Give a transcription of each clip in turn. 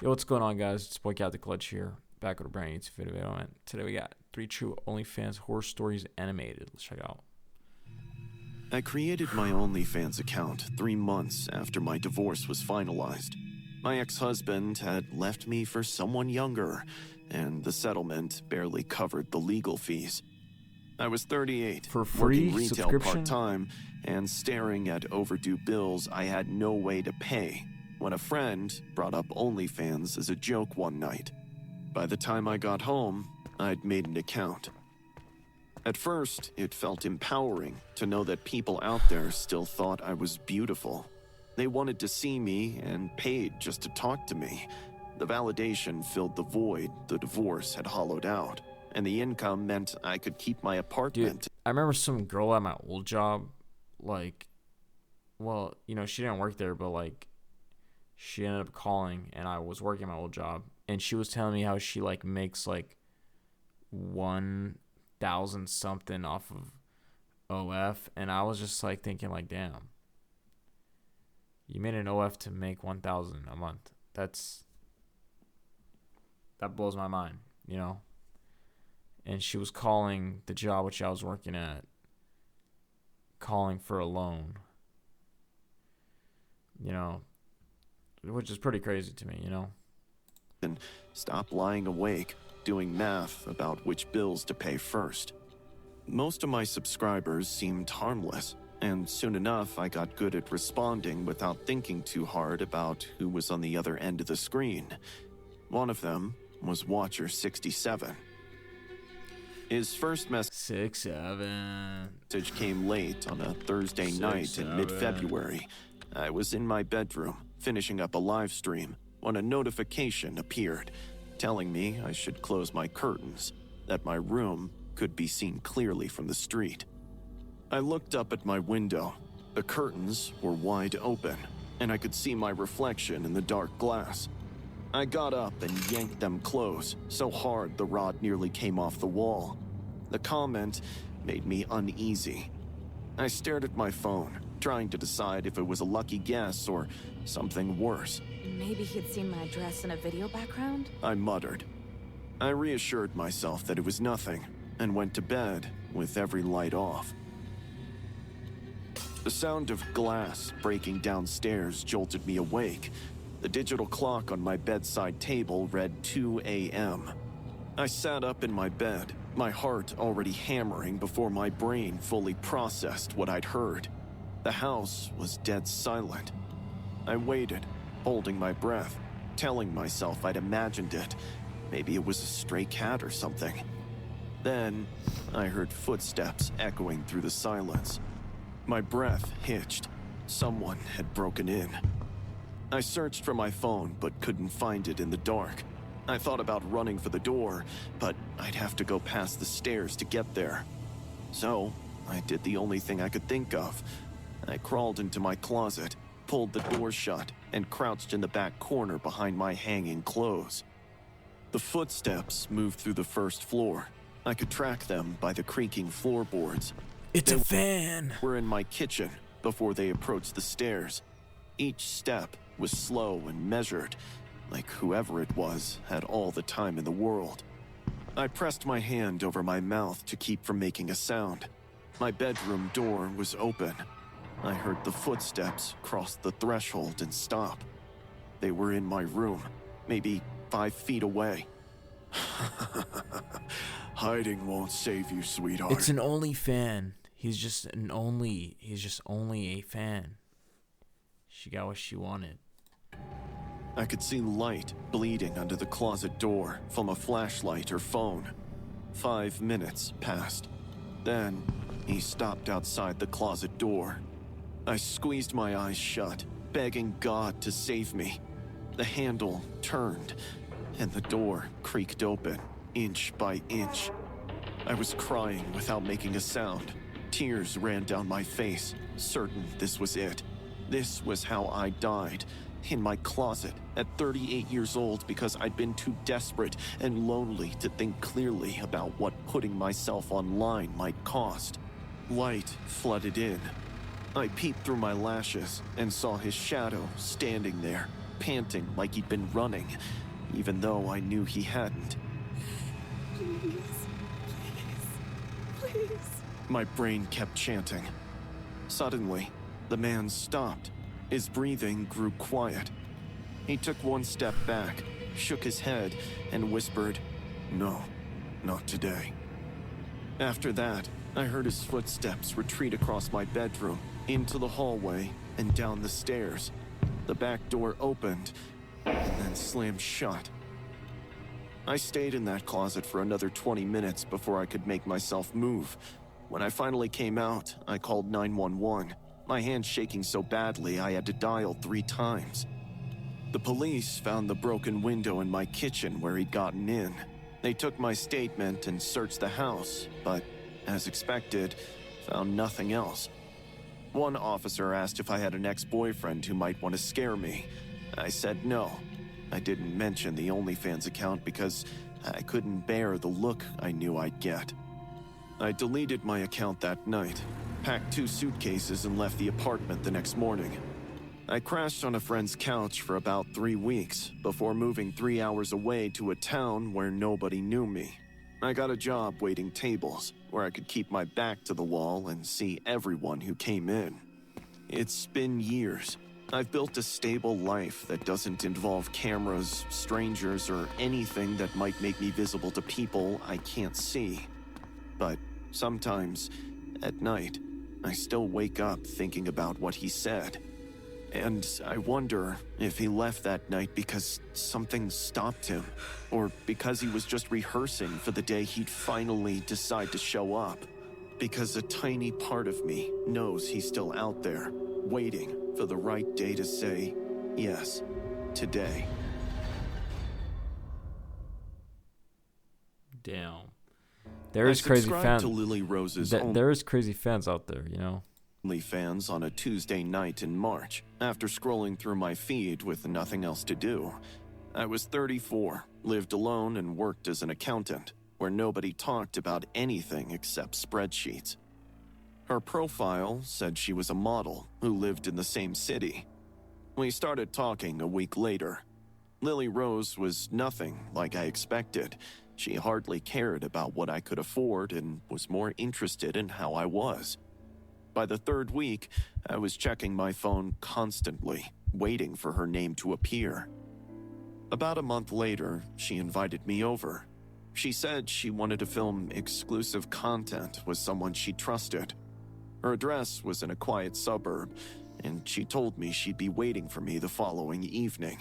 Yo, what's going on, guys? It's boy Cat the Clutch here, back with a brand new YouTube video. And today we got 3 true OnlyFans horror stories animated. Let's check it out. I created my OnlyFans account 3 months after my divorce was finalized. My ex-husband had left me for someone younger, and the settlement barely covered the legal fees. I was 38, For free working retail subscription? part-time, and staring at overdue bills I had no way to pay, when a friend brought up OnlyFans as a joke one night. By the time I got home, I'd made an account. At first, it felt empowering to know that people out there still thought I was beautiful. They wanted to see me and paid just to talk to me. The validation filled the void the divorce had hollowed out, and the income meant I could keep my apartment. Dude, I remember some girl at my old job, she didn't work there, but she ended up calling, and I was working my old job, and she was telling me how she makes 1,000 something off of OF, and I was just thinking damn, you made an OF to make 1,000 a month. That blows my mind, you know. And she was calling the job which I was working at, calling for a loan, you know, which is pretty crazy to me, you know. And stop lying awake, doing math about which bills to pay first. Most of my subscribers seemed harmless, and soon enough I got good at responding without thinking too hard about who was on the other end of the screen. One of them was Watcher 67. His first message 6'7" came late on a Thursday night in mid-February. I was in my bedroom, finishing up a live stream, when a notification appeared, telling me I should close my curtains, that my room could be seen clearly from the street. I looked up at my window. The curtains were wide open, and I could see my reflection in the dark glass. I got up and yanked them close, so hard the rod nearly came off the wall. The comment made me uneasy. I stared at my phone, trying to decide if it was a lucky guess or something worse. Maybe he'd seen my address in a video background? I muttered. I reassured myself that it was nothing, and went to bed with every light off. The sound of glass breaking downstairs jolted me awake. The digital clock on my bedside table read 2 a.m. I sat up in my bed, my heart already hammering before my brain fully processed what I'd heard. The house was dead silent. I waited, holding my breath, telling myself I'd imagined it. Maybe it was a stray cat or something. Then, I heard footsteps echoing through the silence. My breath hitched. Someone had broken in. I searched for my phone, but couldn't find it in the dark. I thought about running for the door, but I'd have to go past the stairs to get there. So, I did the only thing I could think of. I crawled into my closet, pulled the door shut, and crouched in the back corner behind my hanging clothes. The footsteps moved through the first floor. I could track them by the creaking floorboards. It's a fan. They were in my kitchen before they approached the stairs. Each step was slow and measured, like whoever it was had all the time in the world. I pressed my hand over my mouth to keep from making a sound. My bedroom door was open. I heard the footsteps cross the threshold and stop. They were in my room, maybe 5 feet away. Hiding won't save you, sweetheart. It's an only fan. He's just only a fan. She got what she wanted. I could see light bleeding under the closet door from a flashlight or phone. 5 minutes passed. Then, he stopped outside the closet door. I squeezed my eyes shut, begging God to save me. The handle turned, and the door creaked open, inch by inch. I was crying without making a sound. Tears ran down my face, certain this was it. This was how I died, in my closet at 38 years old, because I'd been too desperate and lonely to think clearly about what putting myself online might cost. Light flooded in. I peeped through my lashes and saw his shadow standing there, panting like he'd been running, even though I knew he hadn't. Please. Please. Please. My brain kept chanting. Suddenly, the man stopped. His breathing grew quiet. He took one step back, shook his head, and whispered, "No, not today." After that, I heard his footsteps retreat across my bedroom, into the hallway, and down the stairs. The back door opened, and then slammed shut. I stayed in that closet for another 20 minutes before I could make myself move. When I finally came out, I called 911, my hand shaking so badly I had to dial 3 times. The police found the broken window in my kitchen where he'd gotten in. They took my statement and searched the house, but, as expected, found nothing else. One officer asked if I had an ex-boyfriend who might want to scare me. I said no. I didn't mention the OnlyFans account because I couldn't bear the look I knew I'd get. I deleted my account that night, packed 2 suitcases, and left the apartment the next morning. I crashed on a friend's couch for about 3 weeks before moving 3 hours away to a town where nobody knew me. I got a job waiting tables where I could keep my back to the wall and see everyone who came in. It's been years. I've built a stable life that doesn't involve cameras, strangers, or anything that might make me visible to people I can't see. But sometimes, at night, I still wake up thinking about what he said. And I wonder if he left that night because something stopped him, or because he was just rehearsing for the day he'd finally decide to show up. Because a tiny part of me knows he's still out there, waiting for the right day to say, yes, today. Damn. There is crazy fans. To Lily Rose's there is crazy fans out there, you know. OnlyFans on a Tuesday night in March, after scrolling through my feed with nothing else to do. I was 34, lived alone, and worked as an accountant, where nobody talked about anything except spreadsheets. Her profile said she was a model who lived in the same city. We started talking a week later. Lily Rose was nothing like I expected. She hardly cared about what I could afford and was more interested in how I was. By the 3rd week, I was checking my phone constantly, waiting for her name to appear. About a month later, she invited me over. She said she wanted to film exclusive content with someone she trusted. Her address was in a quiet suburb, and she told me she'd be waiting for me the following evening.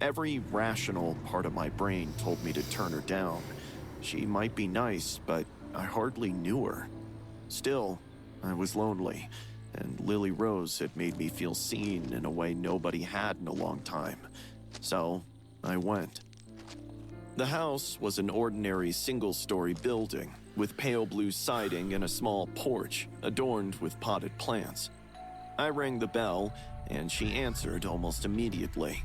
Every rational part of my brain told me to turn her down. She might be nice, but I hardly knew her. Still, I was lonely, and Lily Rose had made me feel seen in a way nobody had in a long time. So, I went. The house was an ordinary single-story building with pale blue siding and a small porch adorned with potted plants. I rang the bell, and she answered almost immediately.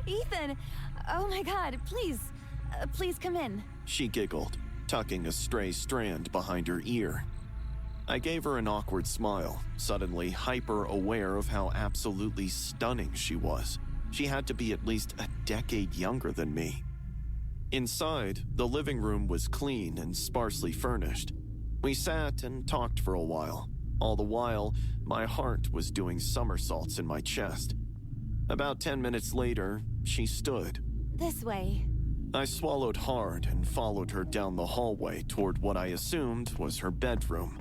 Ethan! Oh my god, please come in. She giggled, tucking a stray strand behind her ear. I gave her an awkward smile, suddenly hyper-aware of how absolutely stunning she was. She had to be at least a decade younger than me. Inside, the living room was clean and sparsely furnished. We sat and talked for a while. All the while, my heart was doing somersaults in my chest. About 10 minutes later, she stood. This way. I swallowed hard and followed her down the hallway toward what I assumed was her bedroom.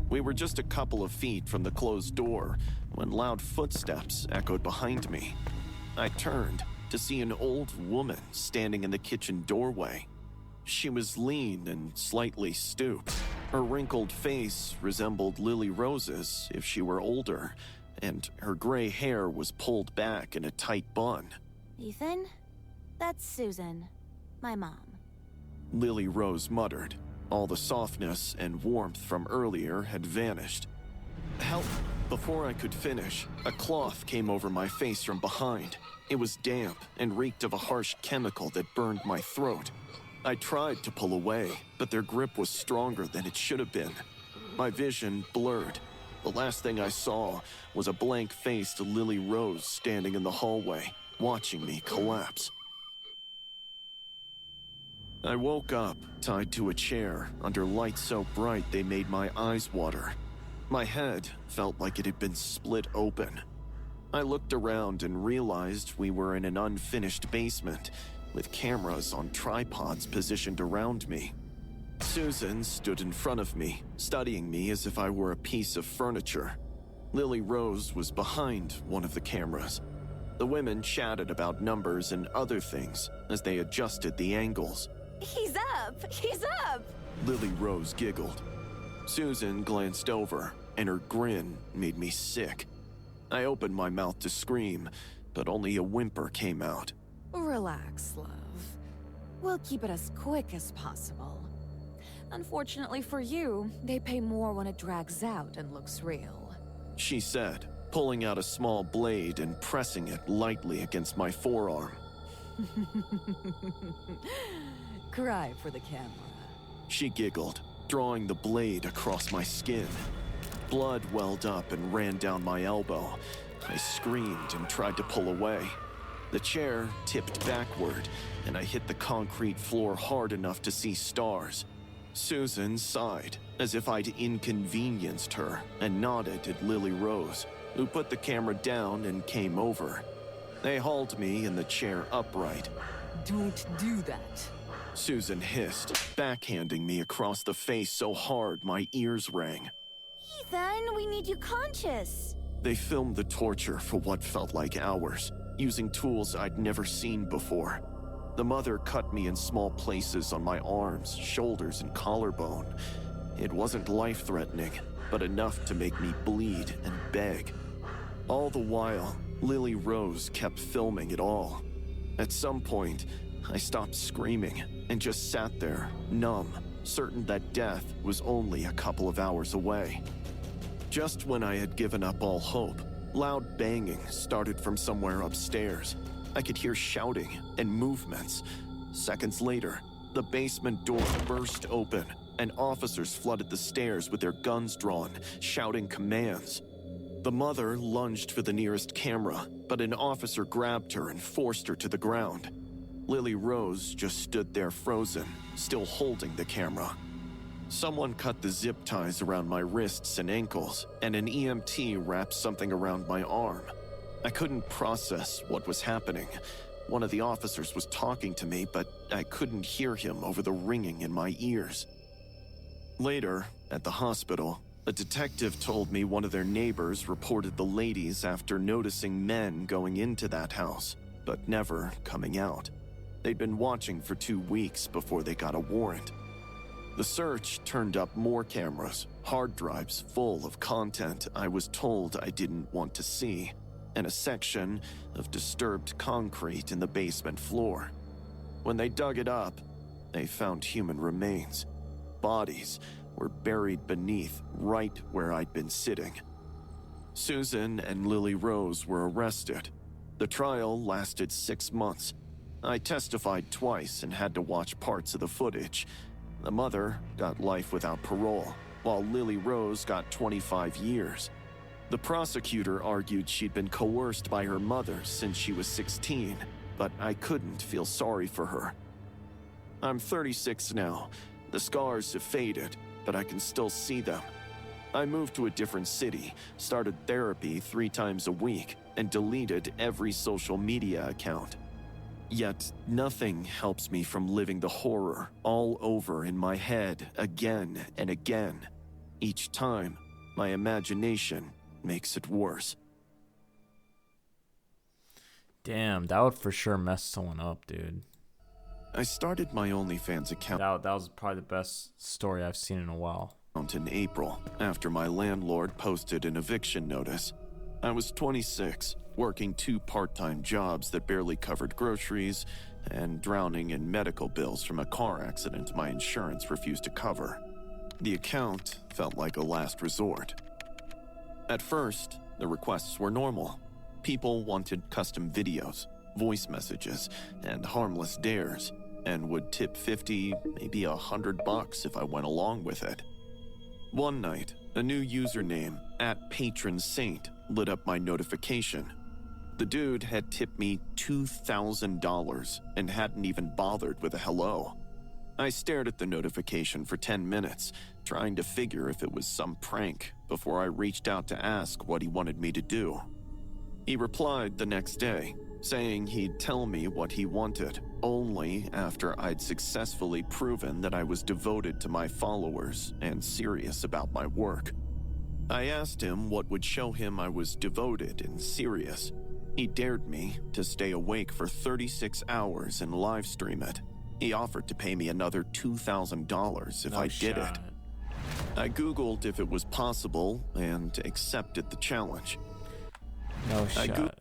We were just a couple of feet from the closed door when loud footsteps echoed behind me. I turned to see an old woman standing in the kitchen doorway. She was lean and slightly stooped. Her wrinkled face resembled Lily Rose's if she were older, and her gray hair was pulled back in a tight bun. Ethan? That's Susan, my mom. Lily Rose muttered. All the softness and warmth from earlier had vanished. Help! Before I could finish, a cloth came over my face from behind. It was damp and reeked of a harsh chemical that burned my throat. I tried to pull away, but their grip was stronger than it should have been. My vision blurred. The last thing I saw was a blank-faced Lily Rose standing in the hallway, watching me collapse. I woke up, tied to a chair, under lights so bright they made my eyes water. My head felt like it had been split open. I looked around and realized we were in an unfinished basement, with cameras on tripods positioned around me. Susan stood in front of me, studying me as if I were a piece of furniture. Lily Rose was behind one of the cameras. The women chatted about numbers and other things as they adjusted the angles. He's up! He's up! Lily Rose giggled. Susan glanced over, and her grin made me sick. I opened my mouth to scream, but only a whimper came out. Relax, love. We'll keep it as quick as possible. Unfortunately for you, they pay more when it drags out and looks real. She said, pulling out a small blade and pressing it lightly against my forearm. Cry for the camera. She giggled, drawing the blade across my skin. Blood welled up and ran down my elbow. I screamed and tried to pull away. The chair tipped backward, and I hit the concrete floor hard enough to see stars. Susan sighed, as if I'd inconvenienced her, and nodded at Lily Rose, who put the camera down and came over. They hauled me in the chair upright. Don't do that. Susan hissed, backhanding me across the face so hard my ears rang. Ethan, we need you conscious. They filmed the torture for what felt like hours, using tools I'd never seen before. The mother cut me in small places on my arms, shoulders, and collarbone. It wasn't life-threatening, but enough to make me bleed and beg. All the while, Lily Rose kept filming it all. At some point, I stopped screaming and just sat there, numb, certain that death was only a couple of hours away. Just when I had given up all hope, loud banging started from somewhere upstairs. I could hear shouting and movements. Seconds later, the basement door burst open, and officers flooded the stairs with their guns drawn, shouting commands. The mother lunged for the nearest camera, but an officer grabbed her and forced her to the ground. Lily Rose just stood there frozen, still holding the camera. Someone cut the zip ties around my wrists and ankles, and an EMT wrapped something around my arm. I couldn't process what was happening. One of the officers was talking to me, but I couldn't hear him over the ringing in my ears. Later, at the hospital, a detective told me one of their neighbors reported the ladies after noticing men going into that house, but never coming out. They'd been watching for 2 weeks before they got a warrant. The search turned up more cameras, hard drives full of content I was told I didn't want to see, and a section of disturbed concrete in the basement floor. When they dug it up, they found human remains. Bodies were buried beneath right where I'd been sitting. Susan and Lily Rose were arrested. The trial lasted 6 months. I testified twice and had to watch parts of the footage. The mother got life without parole, while Lily Rose got 25 years. The prosecutor argued she'd been coerced by her mother since she was 16, but I couldn't feel sorry for her. I'm 36 now. The scars have faded, but I can still see them. I moved to a different city, started therapy 3 times a week, and deleted every social media account. Yet nothing helps me from living the horror all over in my head again and again. Each time, my imagination makes it worse. Damn, that would for sure mess someone up, dude. I started my OnlyFans account That was probably the best story I've seen in a while. in April, after my landlord posted an eviction notice. I was 26, working 2 part-time jobs that barely covered groceries, and drowning in medical bills from a car accident my insurance refused to cover. The account felt like a last resort. At first, the requests were normal. People wanted custom videos, voice messages, and harmless dares, and would tip 50, maybe $100 if I went along with it. One night, a new username, @patronsaint lit up my notification. The dude had tipped me $2,000 and hadn't even bothered with a hello. I stared at the notification for 10 minutes, trying to figure if it was some prank before I reached out to ask what he wanted me to do. He replied the next day, saying he'd tell me what he wanted, only after I'd successfully proven that I was devoted to my followers and serious about my work. I asked him what would show him I was devoted and serious. He dared me to stay awake for 36 hours and live stream it. He offered to pay me another $2,000 if I did it. I Googled if it was possible and accepted the challenge. No shot.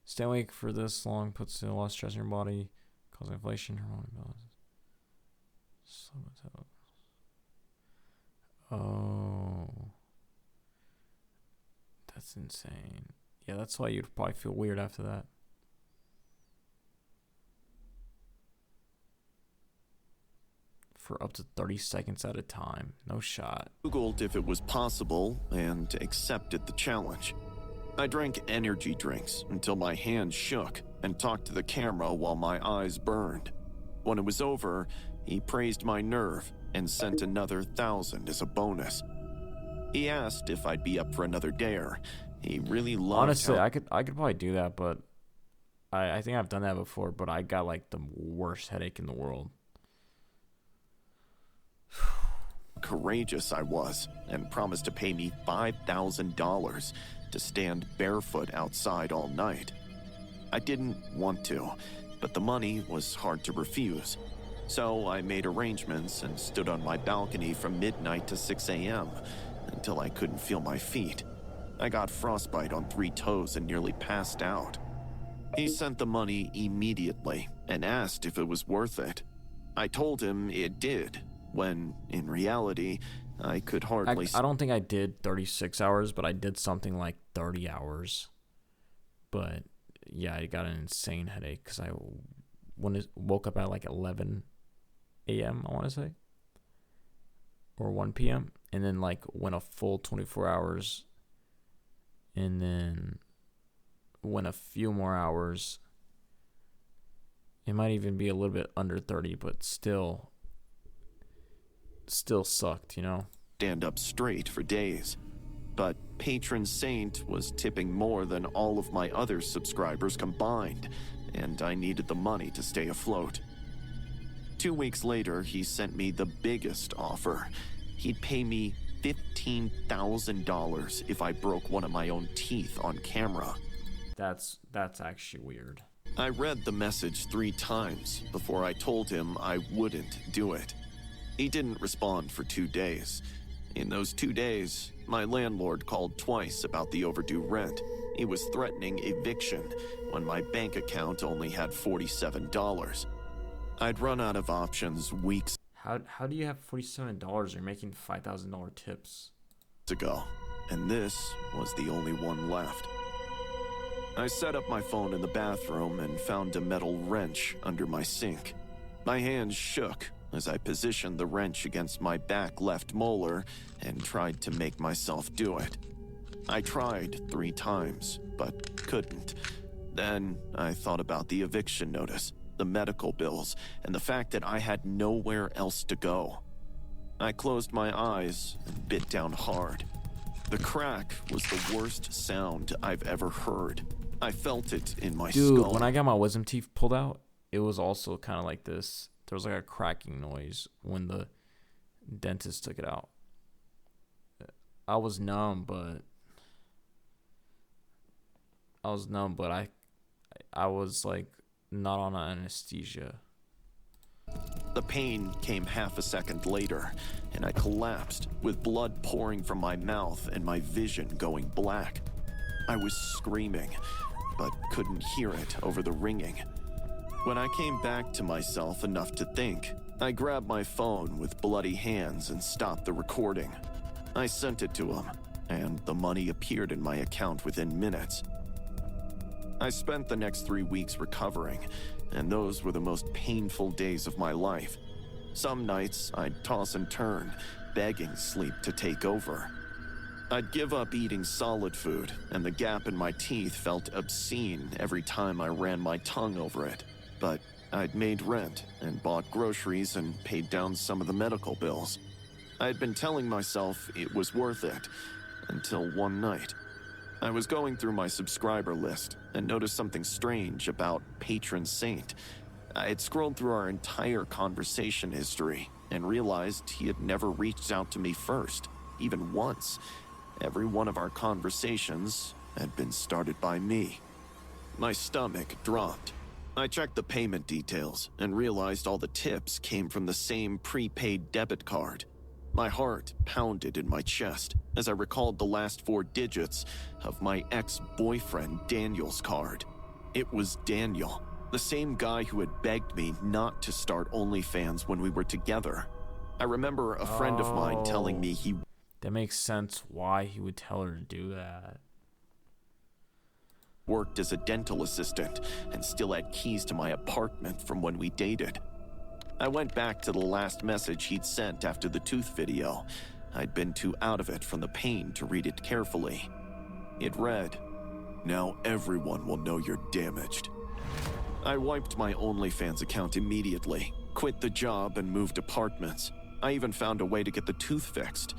Stay awake for this long puts a lot of stress in your body, causing inflation, hormone imbalance. Oh, that's insane. Yeah, that's why you'd probably feel weird after that. For up to 30 seconds at a time. No shot. Googled if it was possible and accepted the challenge. I drank energy drinks until my hands shook and talked to the camera while my eyes burned. When it was over, he praised my nerve and sent another 1,000 as a bonus. He asked if I'd be up for another dare. He really loved Honestly, I could probably do that, but I think I've done that before, but I got like the worst headache in the world. Courageous I was and promised to pay me $5,000 to stand barefoot outside all night. I didn't want to, but the money was hard to refuse. So I made arrangements and stood on my balcony from midnight to 6 a.m. until I couldn't feel my feet. I got frostbite on 3 toes and nearly passed out. He sent the money immediately and asked if it was worth it. I told him it did, when, in reality, I could hardly... I don't think I did 36 hours, but I did something like 30 hours. But, yeah, I got an insane headache because I woke up at like 11 a.m., I want to say. Or 1 p.m. And then, like, went a full 24 hours. And then went a few more hours. It might even be a little bit under 30, but still sucked, you know? Stand up straight for days. But Patron Saint was tipping more than all of my other subscribers combined, and I needed the money to stay afloat. 2 weeks later, he sent me the biggest offer. He'd pay me $15,000 if I broke one of my own teeth on camera. That's actually weird. I read the message 3 times before I told him I wouldn't do it. He didn't respond for 2 days. In those 2 days, my landlord called twice about the overdue rent. He was threatening eviction when my bank account only had $47. I'd run out of options weeks How do you have $47? You're making $5,000 tips. ago, and this was the only one left. I set up my phone in the bathroom and found a metal wrench under my sink. My hands shook as I positioned the wrench against my back left molar and tried to make myself do it. I tried 3 times, but couldn't. Then I thought about the eviction notice, the medical bills, and the fact that I had nowhere else to go. I closed my eyes and bit down hard. The crack was the worst sound I've ever heard. I felt it in my skull. Dude, when I got my wisdom teeth pulled out, it was also kind of like this. There was like a cracking noise when the dentist took it out. I was numb, but I was like not on anesthesia. The pain came half a second later, and I collapsed with blood pouring from my mouth and my vision going black. I was screaming, but couldn't hear it over the ringing. When I came back to myself enough to think, I grabbed my phone with bloody hands and stopped the recording. I sent it to him, and the money appeared in my account within minutes. I spent the next 3 weeks recovering, and those were the most painful days of my life. Some nights I'd toss and turn, begging sleep to take over. I'd give up eating solid food, and the gap in my teeth felt obscene every time I ran my tongue over it. But I'd made rent and bought groceries and paid down some of the medical bills. I had been telling myself it was worth it, until one night. I was going through my subscriber list and noticed something strange about Patron Saint. I had scrolled through our entire conversation history and realized he had never reached out to me first, even once. Every one of our conversations had been started by me. My stomach dropped. I checked the payment details and realized all the tips came from the same prepaid debit card. My heart pounded in my chest as I recalled the last 4 digits of my ex-boyfriend Daniel's card. It was Daniel, the same guy who had begged me not to start OnlyFans when we were together. I remember a friend of mine telling me he... That makes sense why he would tell her to do that. ...worked as a dental assistant and still had keys to my apartment from when we dated. I went back to the last message he'd sent after the tooth video. I'd been too out of it from the pain to read it carefully. It read, "Now everyone will know you're damaged." I wiped my OnlyFans account immediately, quit the job, and moved apartments. I even found a way to get the tooth fixed.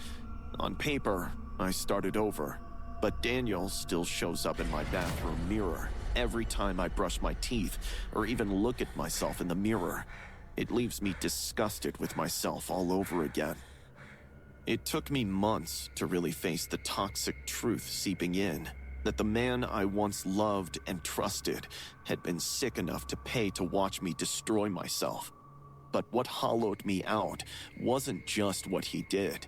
On paper, I started over, but Daniel still shows up in my bathroom mirror every time I brush my teeth or even look at myself in the mirror. It leaves me disgusted with myself all over again. It took me months to really face the toxic truth seeping in, that the man I once loved and trusted had been sick enough to pay to watch me destroy myself. But what hollowed me out wasn't just what he did.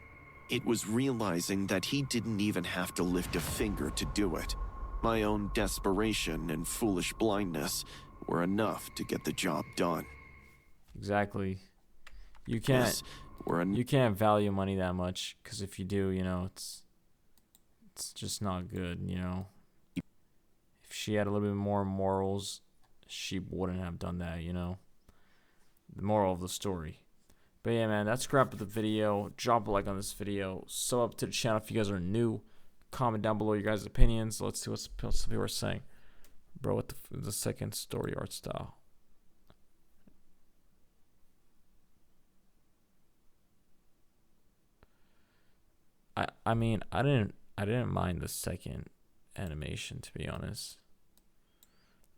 It was realizing that he didn't even have to lift a finger to do it. My own desperation and foolish blindness were enough to get the job done. Exactly. You can't value money that much, because if you do, it's just not good, If she had a little bit more morals, she wouldn't have done that, The moral of the story. But yeah, man, that's a wrap of the video. Drop a like on this video. Sub up to the channel if you guys are new. Comment down below your guys' opinions. Let's see what some people are saying. Bro, what the second story art style? I mean, I didn't mind the second animation, to be honest.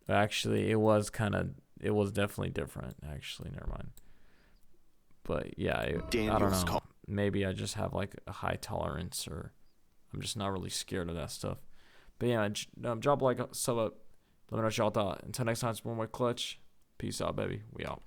Actually, it was definitely different. Actually, never mind. But yeah, I don't know. Maybe I just have like a high tolerance, or I'm just not really scared of that stuff. But yeah, drop a like, sub up. Let me know what y'all thought. Until next time, it's more Clutch. Peace out, baby. We out.